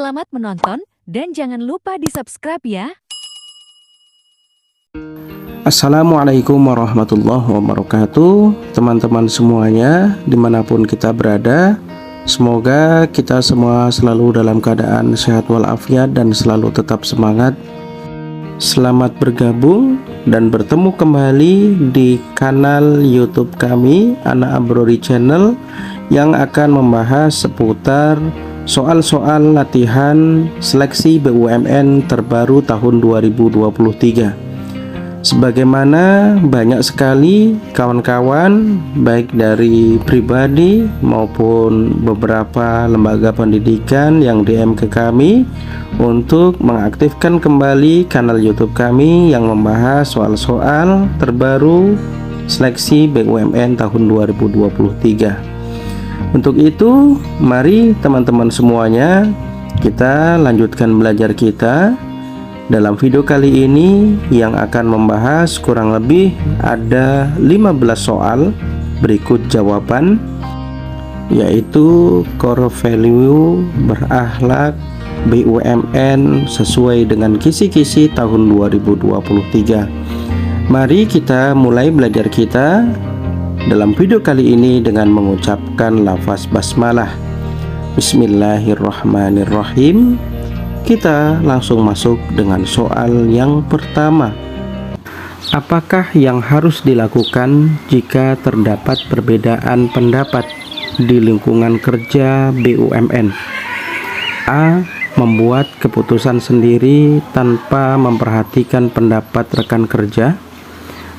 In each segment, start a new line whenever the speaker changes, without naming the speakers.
Selamat menonton dan jangan lupa di-subscribe ya.
Assalamualaikum warahmatullahi wabarakatuh. Teman-teman semuanya dimanapun kita berada, semoga kita semua selalu dalam keadaan sehat walafiat dan selalu tetap semangat. Selamat bergabung dan bertemu kembali di kanal YouTube kami, Ana Abrori Channel, yang akan membahas seputar soal-soal latihan seleksi BUMN terbaru tahun 2023. Sebagaimana banyak sekali kawan-kawan baik dari pribadi maupun beberapa lembaga pendidikan yang DM ke kami untuk mengaktifkan kembali kanal YouTube kami yang membahas soal-soal terbaru seleksi BUMN tahun 2023. Untuk itu, mari teman-teman semuanya kita lanjutkan belajar kita. Dalam video kali ini yang akan membahas kurang lebih ada 15 soal berikut jawaban, yaitu core value berakhlak BUMN sesuai dengan kisi-kisi tahun 2023. Mari kita mulai belajar kita dalam video kali ini dengan mengucapkan lafaz basmalah. Bismillahirrahmanirrahim. Kita langsung masuk dengan soal yang pertama. Apakah yang harus dilakukan jika terdapat perbedaan pendapat di lingkungan kerja BUMN? A. Membuat keputusan sendiri tanpa memperhatikan pendapat rekan kerja.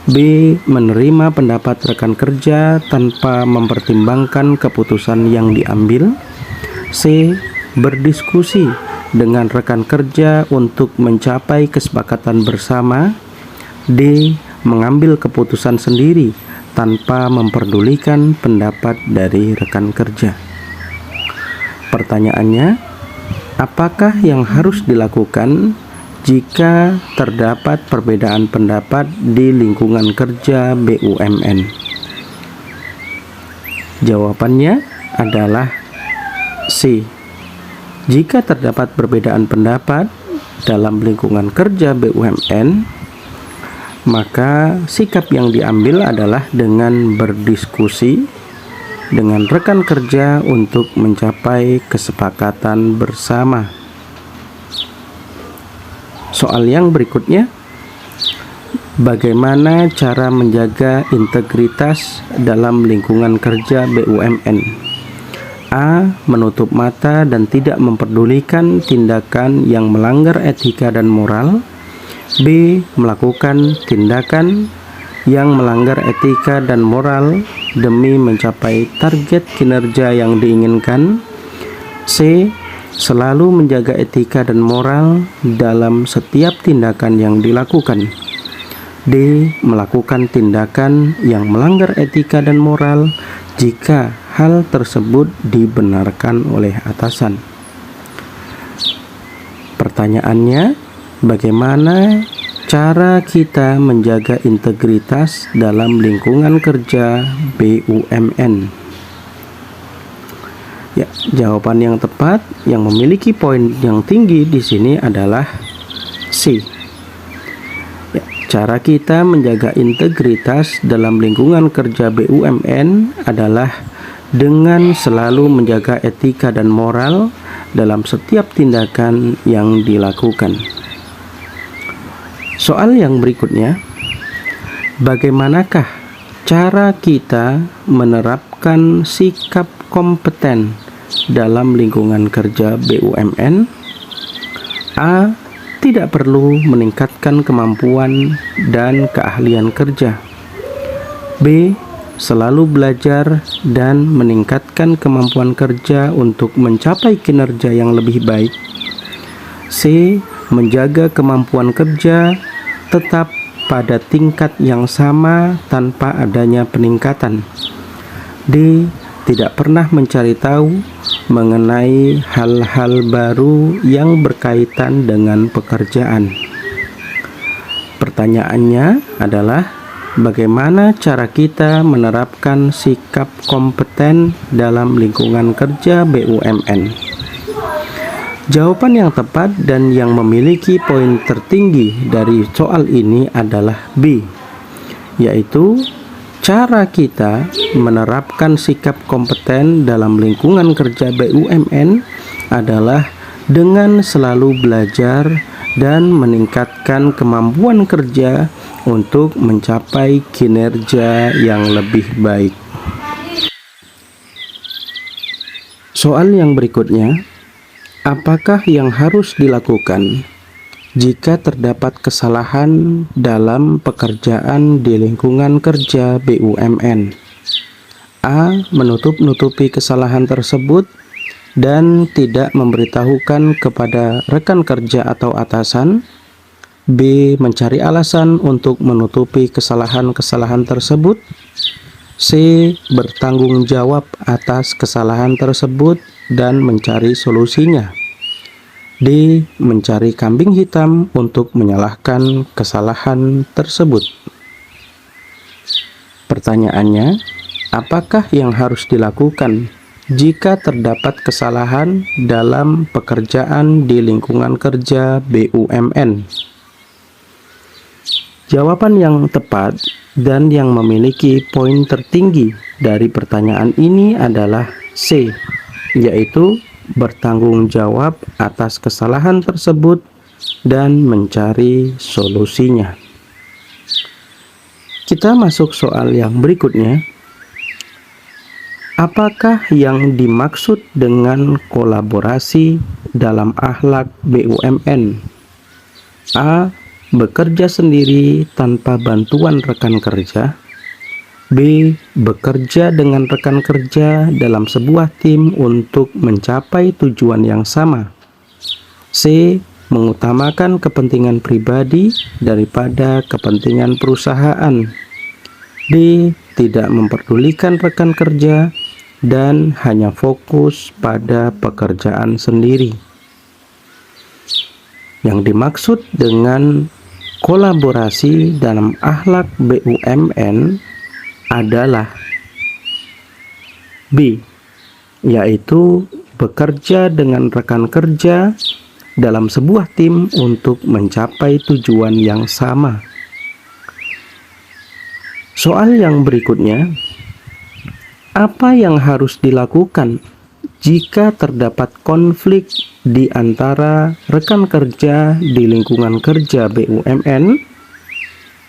B. Menerima pendapat rekan kerja tanpa mempertimbangkan keputusan yang diambil. C. Berdiskusi dengan rekan kerja untuk mencapai kesepakatan bersama. D. Mengambil keputusan sendiri tanpa memperdulikan pendapat dari rekan kerja. Pertanyaannya, apakah yang harus dilakukan jika terdapat perbedaan pendapat di lingkungan kerja BUMN? Jawabannya adalah C. Jika terdapat perbedaan pendapat dalam lingkungan kerja BUMN, maka sikap yang diambil adalah dengan berdiskusi dengan rekan kerja untuk mencapai kesepakatan bersama. Soal yang berikutnya, bagaimana cara menjaga integritas dalam lingkungan kerja BUMN? A. Menutup mata dan tidak memperdulikan tindakan yang melanggar etika dan moral. B. Melakukan tindakan yang melanggar etika dan moral demi mencapai target kinerja yang diinginkan. C. Selalu menjaga etika dan moral dalam setiap tindakan yang dilakukan. D. Melakukan tindakan yang melanggar etika dan moral jika hal tersebut dibenarkan oleh atasan. Pertanyaannya, bagaimana cara kita menjaga integritas dalam lingkungan kerja BUMN? Ya, jawaban yang tepat yang memiliki poin yang tinggi di sini adalah C. Ya, cara kita menjaga integritas dalam lingkungan kerja BUMN adalah dengan selalu menjaga etika dan moral dalam setiap tindakan yang dilakukan. Soal yang berikutnya, bagaimanakah cara kita menerapkan sikap kompeten dalam lingkungan kerja BUMN? A. Tidak perlu meningkatkan kemampuan dan keahlian kerja. B. Selalu belajar dan meningkatkan kemampuan kerja untuk mencapai kinerja yang lebih baik. C. Menjaga kemampuan kerja tetap pada tingkat yang sama tanpa adanya peningkatan. D. Tidak pernah mencari tahu mengenai hal-hal baru yang berkaitan dengan pekerjaan. Pertanyaannya adalah, bagaimana cara kita menerapkan sikap kompeten dalam lingkungan kerja BUMN? Jawaban yang tepat dan yang memiliki poin tertinggi dari soal ini adalah B, yaitu cara kita menerapkan sikap kompeten dalam lingkungan kerja BUMN adalah dengan selalu belajar dan meningkatkan kemampuan kerja untuk mencapai kinerja yang lebih baik. Soal yang berikutnya, apakah yang harus dilakukan jika terdapat kesalahan dalam pekerjaan di lingkungan kerja BUMN? A. Menutup-nutupi kesalahan tersebut dan tidak memberitahukan kepada rekan kerja atau atasan. B. Mencari alasan untuk menutupi kesalahan-kesalahan tersebut. C. Bertanggung jawab atas kesalahan tersebut dan mencari solusinya. D. Mencari kambing hitam untuk menyalahkan kesalahan tersebut. Pertanyaannya, apakah yang harus dilakukan jika terdapat kesalahan dalam pekerjaan di lingkungan kerja BUMN? Jawaban yang tepat dan yang memiliki poin tertinggi dari pertanyaan ini adalah C, yaitu bertanggung jawab atas kesalahan tersebut dan mencari solusinya. Kita masuk soal yang berikutnya. Apakah yang dimaksud dengan kolaborasi dalam akhlak BUMN? A. Bekerja sendiri tanpa bantuan rekan kerja. B. Bekerja dengan rekan kerja dalam sebuah tim untuk mencapai tujuan yang sama. C. Mengutamakan kepentingan pribadi daripada kepentingan perusahaan. D. Tidak memperdulikan rekan kerja dan hanya fokus pada pekerjaan sendiri. Yang dimaksud dengan kolaborasi dalam akhlak BUMN adalah B, yaitu bekerja dengan rekan kerja dalam sebuah tim untuk mencapai tujuan yang sama. Soal yang berikutnya, apa yang harus dilakukan jika terdapat konflik di antara rekan kerja di lingkungan kerja BUMN?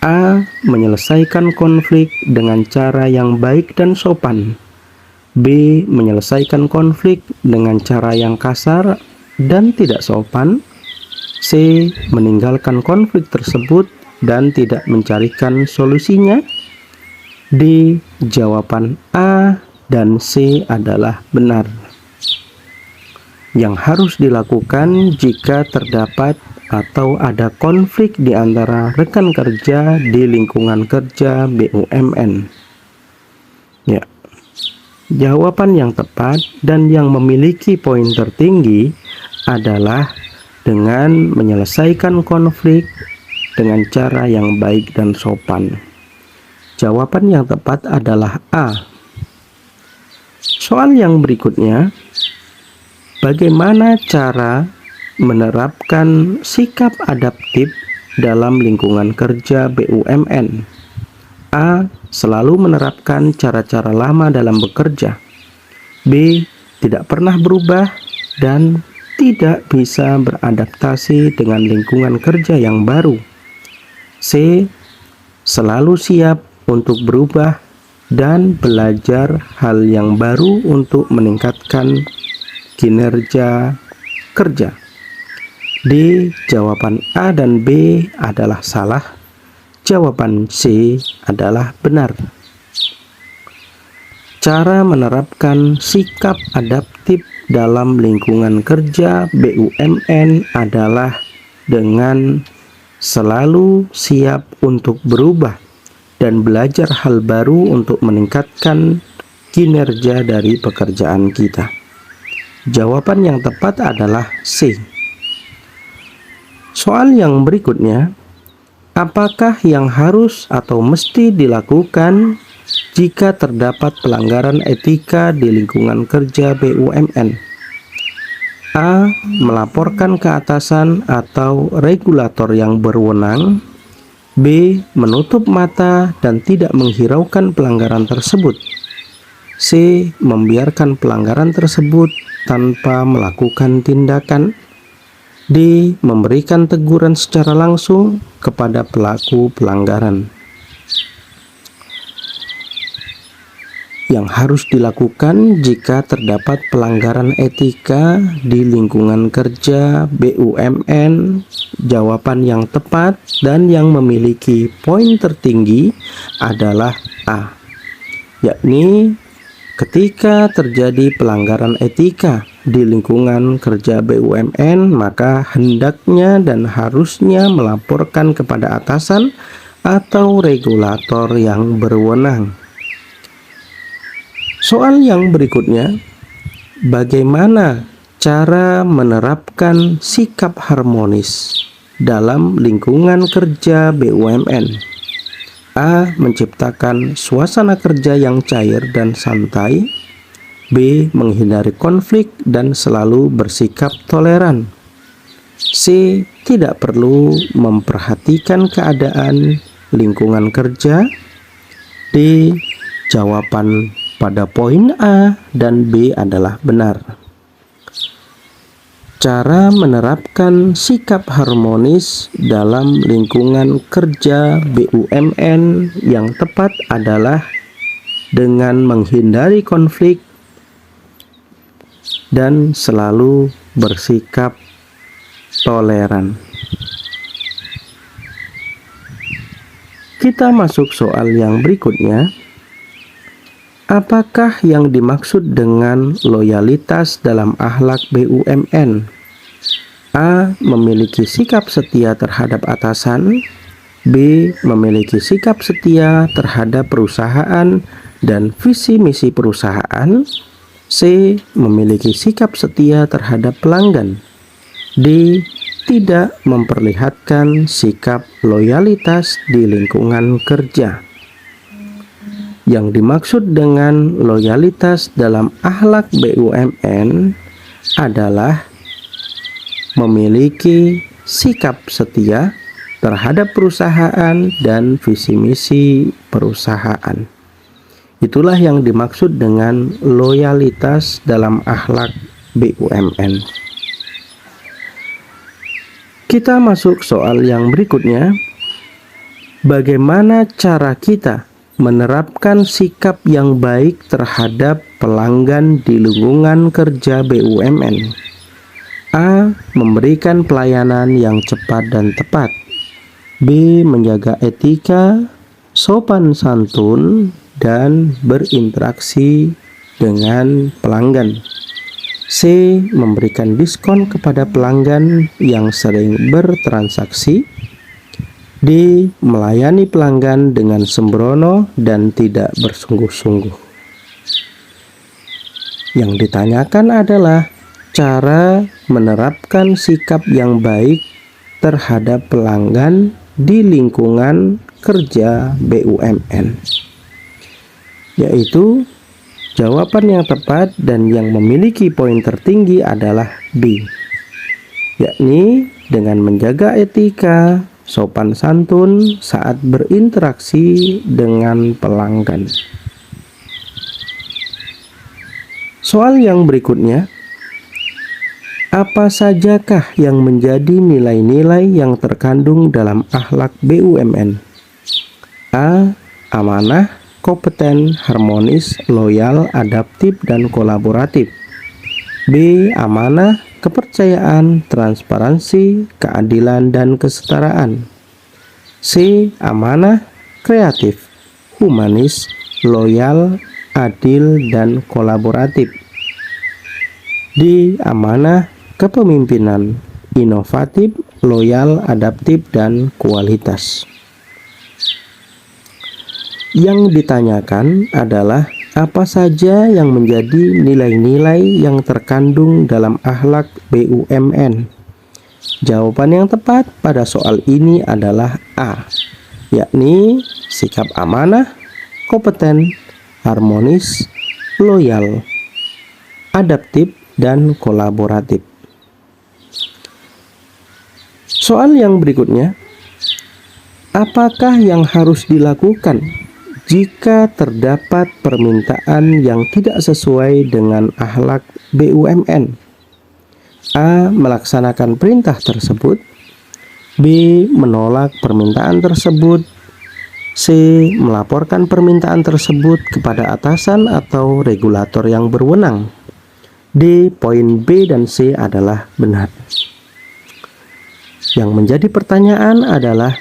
A. Menyelesaikan konflik dengan cara yang baik dan sopan. B. Menyelesaikan konflik dengan cara yang kasar dan tidak sopan. C. Meninggalkan konflik tersebut dan tidak mencarikan solusinya. D. Jawaban A dan C adalah benar. Yang harus dilakukan jika terdapat atau ada konflik di antara rekan kerja di lingkungan kerja BUMN. Ya. Jawaban yang tepat dan yang memiliki poin tertinggi adalah dengan menyelesaikan konflik dengan cara yang baik dan sopan. Jawaban yang tepat adalah A. Soal yang berikutnya, bagaimana cara menerapkan sikap adaptif dalam lingkungan kerja BUMN? A. Selalu menerapkan cara-cara lama dalam bekerja. B. Tidak pernah berubah dan tidak bisa beradaptasi dengan lingkungan kerja yang baru. C. Selalu siap untuk berubah dan belajar hal yang baru untuk meningkatkan kinerja kerja. D. Jawaban A dan B adalah salah. Jawaban C adalah benar. Cara menerapkan sikap adaptif dalam lingkungan kerja BUMN adalah dengan selalu siap untuk berubah dan belajar hal baru untuk meningkatkan kinerja dari pekerjaan kita. Jawaban yang tepat adalah C. Soal yang berikutnya, apakah yang harus atau mesti dilakukan jika terdapat pelanggaran etika di lingkungan kerja BUMN? A. Melaporkan ke atasan atau regulator yang berwenang. B. Menutup mata dan tidak menghiraukan pelanggaran tersebut. C. Membiarkan pelanggaran tersebut tanpa melakukan tindakan. D. Memberikan teguran secara langsung kepada pelaku pelanggaran. Yang harus dilakukan jika terdapat pelanggaran etika di lingkungan kerja BUMN, jawaban yang tepat dan yang memiliki poin tertinggi adalah A, yakni ketika terjadi pelanggaran etika di lingkungan kerja BUMN, maka hendaknya dan harusnya melaporkan kepada atasan atau regulator yang berwenang. Soal yang berikutnya, bagaimana cara menerapkan sikap harmonis dalam lingkungan kerja BUMN? A. Menciptakan suasana kerja yang cair dan santai. B. Menghindari konflik dan selalu bersikap toleran. C. Tidak perlu memperhatikan keadaan lingkungan kerja. D. Jawaban pada poin A dan B adalah benar. Cara menerapkan sikap harmonis dalam lingkungan kerja BUMN yang tepat adalah dengan menghindari konflik dan selalu bersikap toleran. Kita masuk soal yang berikutnya. Apakah yang dimaksud dengan loyalitas dalam akhlak BUMN? A. Memiliki sikap setia terhadap atasan. B. Memiliki sikap setia terhadap perusahaan dan visi misi perusahaan. C. Memiliki sikap setia terhadap pelanggan. D. Tidak memperlihatkan sikap loyalitas di lingkungan kerja. Yang dimaksud dengan loyalitas dalam akhlak BUMN adalah memiliki sikap setia terhadap perusahaan dan visi misi perusahaan. Itulah yang dimaksud dengan loyalitas dalam akhlak BUMN. Kita masuk soal yang berikutnya. Bagaimana cara kita menerapkan sikap yang baik terhadap pelanggan di lingkungan kerja BUMN? A. Memberikan pelayanan yang cepat dan tepat. B. Menjaga etika, sopan santun, dan berinteraksi dengan pelanggan. C. Memberikan diskon kepada pelanggan yang sering bertransaksi. D. Melayani pelanggan dengan sembrono dan tidak bersungguh-sungguh. Yang ditanyakan adalah cara menerapkan sikap yang baik terhadap pelanggan di lingkungan kerja BUMN, yaitu jawaban yang tepat dan yang memiliki poin tertinggi adalah B, yakni dengan menjaga etika, sopan santun saat berinteraksi dengan pelanggan. Soal yang berikutnya, apa sajakah yang menjadi nilai-nilai yang terkandung dalam akhlak BUMN? A. Amanah, kompeten, harmonis, loyal, adaptif, dan kolaboratif. B. Amanah, kepercayaan, transparansi, keadilan, dan kesetaraan. C. Amanah, kreatif, humanis, loyal, adil, dan kolaboratif. D. Amanah, kepemimpinan, inovatif, loyal, adaptif, dan kualitas. Yang ditanyakan adalah apa saja yang menjadi nilai-nilai yang terkandung dalam akhlak BUMN. Jawaban yang tepat pada soal ini adalah A, yakni sikap amanah, kompeten, harmonis, loyal, adaptif, dan kolaboratif. Soal yang berikutnya, apakah yang harus dilakukan jika terdapat permintaan yang tidak sesuai dengan akhlak BUMN? A. Melaksanakan perintah tersebut. B. Menolak permintaan tersebut. C. Melaporkan permintaan tersebut kepada atasan atau regulator yang berwenang. D. Poin B dan C adalah benar. Yang menjadi pertanyaan adalah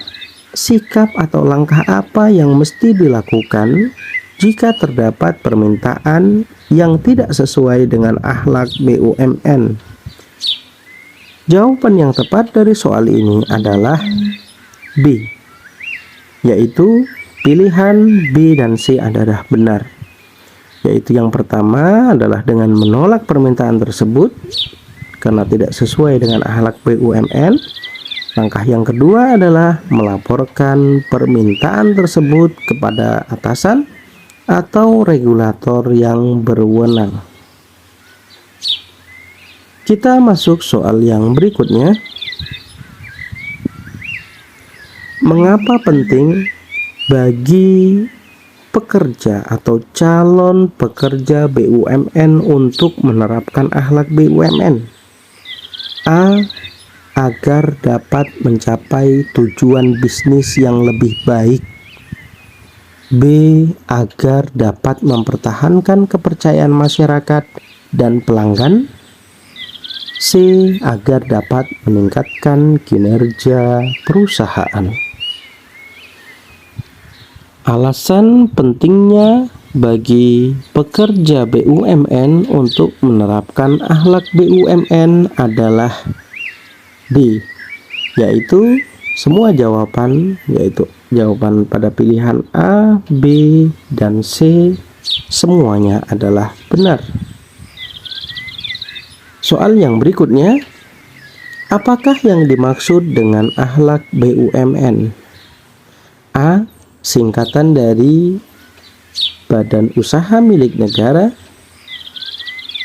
sikap atau langkah apa yang mesti dilakukan jika terdapat permintaan yang tidak sesuai dengan akhlak BUMN. Jawaban yang tepat dari soal ini adalah B, yaitu pilihan B dan C adalah benar. Yaitu yang pertama adalah dengan menolak permintaan tersebut karena tidak sesuai dengan akhlak BUMN. Langkah yang kedua adalah melaporkan permintaan tersebut kepada atasan atau regulator yang berwenang. Kita masuk soal yang berikutnya. Mengapa penting bagi pekerja atau calon pekerja BUMN untuk menerapkan akhlak BUMN? A. Agar dapat mencapai tujuan bisnis yang lebih baik. B. Agar dapat mempertahankan kepercayaan masyarakat dan pelanggan. C. Agar dapat meningkatkan kinerja perusahaan. Alasan pentingnya bagi pekerja BUMN untuk menerapkan akhlak BUMN adalah D, yaitu semua jawaban, yaitu jawaban pada pilihan A, B, dan C semuanya adalah benar. Soal yang berikutnya, apakah yang dimaksud dengan akhlak BUMN? A. Singkatan dari Badan Usaha Milik Negara.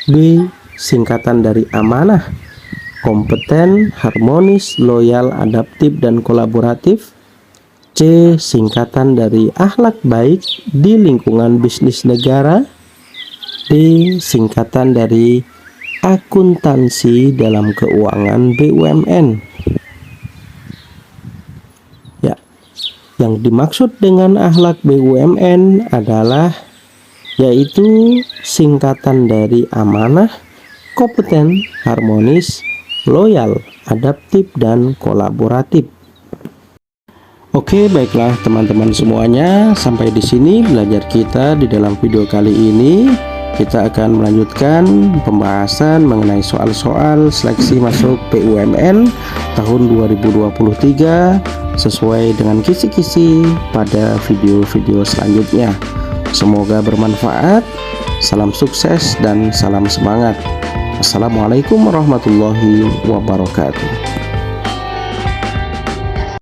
B. Singkatan dari amanah, kompeten, harmonis, loyal, adaptif, dan kolaboratif. C. Singkatan dari akhlak baik di lingkungan bisnis negara. D. Singkatan dari akuntansi dalam keuangan BUMN. Ya, yang dimaksud dengan akhlak BUMN adalah yaitu singkatan dari amanah, kompeten, harmonis, loyal, adaptif, dan kolaboratif. Oke, baiklah teman-teman semuanya, sampai di sini belajar kita di dalam video kali ini. Kita akan melanjutkan pembahasan mengenai soal-soal seleksi masuk BUMN tahun 2023 sesuai dengan kisi-kisi pada video-video selanjutnya. Semoga bermanfaat. Salam sukses dan salam semangat. Assalamualaikum warahmatullahi wabarakatuh.